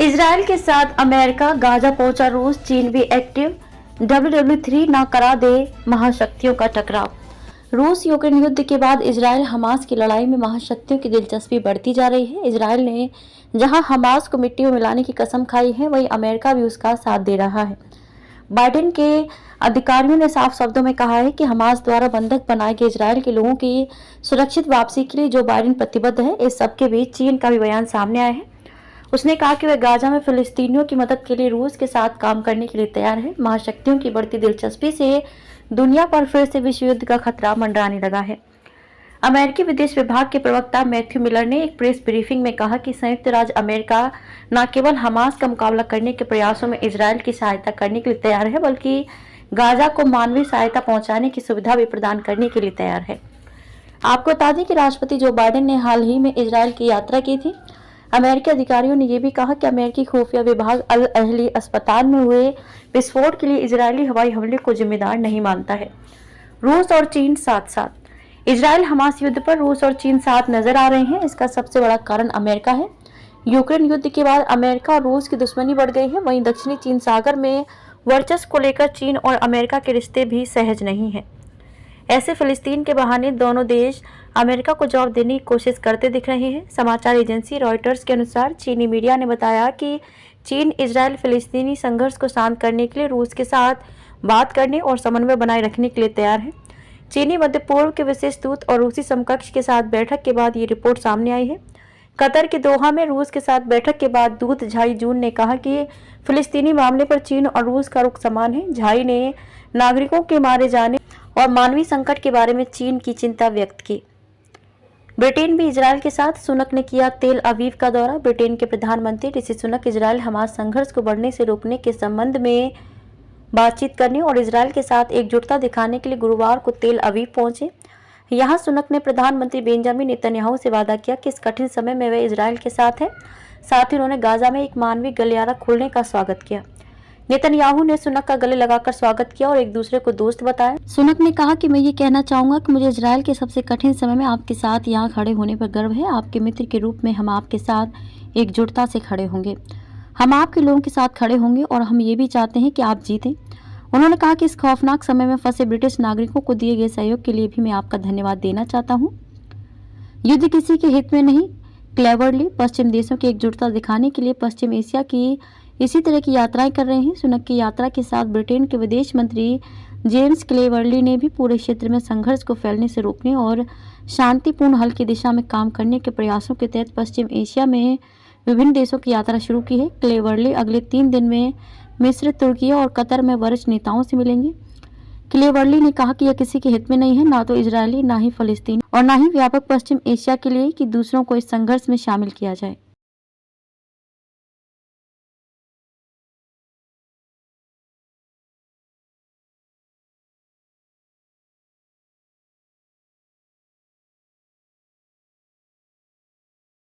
Israel के साथ America, Gaza पहुंचा रूस, चीन भी एक्टिव, WW3 ना करा दे महाशक्तियों का टकराव। रूस यूक्रेन युद्ध के बाद इजराइल हमास की लड़ाई में महाशक्तियों की दिलचस्पी बढ़ती जा रही है। इजराइल ने जहां हमास को मिट्टी में मिलाने की कसम खाई है, वहीं अमेरिका भी उसका साथ दे रहा है। बाइडेन के अधिकारियों ने साफ शब्दों में कहा है कि हमास द्वारा बंधक बनाए गए इजराइल के लोगों की सुरक्षित वापसी के लिए जो बाइडेन प्रतिबद्ध है। इस सबके बीच चीन का भी बयान सामने आया है। उसने कहा कि वह गाजा में फिलिस्तीनियों की मदद के लिए रूस के साथ काम करने के लिए तैयार है। महाशक्तियों की बढ़ती दिलचस्पी से दुनिया पर फिर से विश्व युद्ध का खतरा मंडराने लगा है। अमेरिकी विदेश विभाग के प्रवक्ता मैथ्यू मिलर ने एक प्रेस ब्रीफिंग में कहा कि संयुक्त राज्य अमेरिका न केवल हमास का मुकाबला करने के प्रयासों में इजराइल की सहायता करने के लिए तैयार है, बल्कि गाजा को मानवीय सहायता पहुंचाने की सुविधा भी प्रदान करने के लिए तैयार है। आपको बता दें कि राष्ट्रपति जो बाइडेन ने हाल ही में इजराइल की यात्रा की थी। अमेरिकी अधिकारियों ने यह भी कहा कि अमेरिकी खुफिया विभाग अल अहली अस्पताल में हुए विस्फोट के लिए इजरायली हवाई हमले को जिम्मेदार नहीं मानता है। रूस और चीन साथ साथ। इजराइल हमास युद्ध पर रूस और चीन साथ नजर आ रहे हैं। इसका सबसे बड़ा कारण अमेरिका है। यूक्रेन युद्ध के बाद अमेरिका और रूस की दुश्मनी बढ़ गई है। वहीं दक्षिणी चीन सागर में वर्चस्व को लेकर चीन और अमेरिका के रिश्ते भी सहज नहीं हैं। ऐसे फिलिस्तीन के बहाने दोनों देश अमेरिका को जवाब देने की कोशिश करते दिख रहे हैं। समाचार एजेंसी रॉयटर्स के अनुसार चीनी मीडिया ने बताया कि चीन इजराइल फिलिस्तीनी संघर्ष को शांत करने के लिए रूस के साथ बात करने और समन्वय बनाए रखने के लिए तैयार है। चीनी मध्य पूर्व के विशेष दूत और रूसी समकक्ष के साथ बैठक के बाद ये रिपोर्ट सामने आई है। कतर के दोहा में रूस के साथ बैठक के बाद दूत झाई जून ने कहा कि फिलिस्तीनी मामले पर चीन और रूस का रुख समान है। झाई ने नागरिकों के मारे जाने और मानवीय संकट के बारे में चीन की चिंता व्यक्त की। ब्रिटेन भी इजराइल के साथ। सुनक ने किया तेल अवीव का दौरा। ब्रिटेन के प्रधानमंत्री ऋषि सुनक इजराइल हमास संघर्ष को बढ़ने से रोकने के संबंध में बातचीत करने और इजराइल के साथ एकजुटता दिखाने के लिए गुरुवार को तेल अवीव पहुंचे। यहां सुनक ने प्रधानमंत्री बेंजामिन नेतन्याहू से वादा किया कि इस कठिन समय में वे इजराइल के साथ हैं। साथ ही उन्होंने गाजा में एक मानवीय गलियारा खोलने का स्वागत किया। नेतन्याहू ने सुनक का गले लगाकर स्वागत किया और एक दूसरे को दोस्त बताया। सुनक ने कहा कि मैं ये कहना चाहूंगा कि मुझे इजराइल के सबसे कठिन समय में आपके साथ यहाँ खड़े होने पर गर्व है। आपके मित्र के रूप में हम आपके साथ एकजुटता से खड़े होंगे। हम आपके लोगों के साथ खड़े होंगे और हम ये भी चाहते हैं कि आप जीतें। उन्होंने कहा कि इस खौफनाक समय में फंसे ब्रिटिश नागरिकों को दिए गए सहयोग के लिए भी मैं आपका धन्यवाद देना चाहता हूँ। युद्ध किसी के हित में नहीं। क्लेवरली पश्चिम देशों की एकजुटता दिखाने के लिए पश्चिम एशिया की इसी तरह की यात्राएं कर रहे हैं। सुनक की यात्रा के साथ ब्रिटेन के विदेश मंत्री जेम्स क्लेवरली ने भी पूरे क्षेत्र में संघर्ष को फैलने से रोकने और शांतिपूर्ण हल की दिशा में काम करने के प्रयासों के तहत पश्चिम एशिया में विभिन्न देशों की यात्रा शुरू की है। क्लेवरली अगले 3 दिन में मिस्र, तुर्की और कतर में वरिष्ठ नेताओं से मिलेंगे। क्लेवरली ने कहा कि यह किसी के हित में नहीं है, ना तो इजरायली, ना ही फलस्तीनी और ना ही व्यापक पश्चिम एशिया के लिए कि दूसरों को इस संघर्ष में शामिल किया जाए।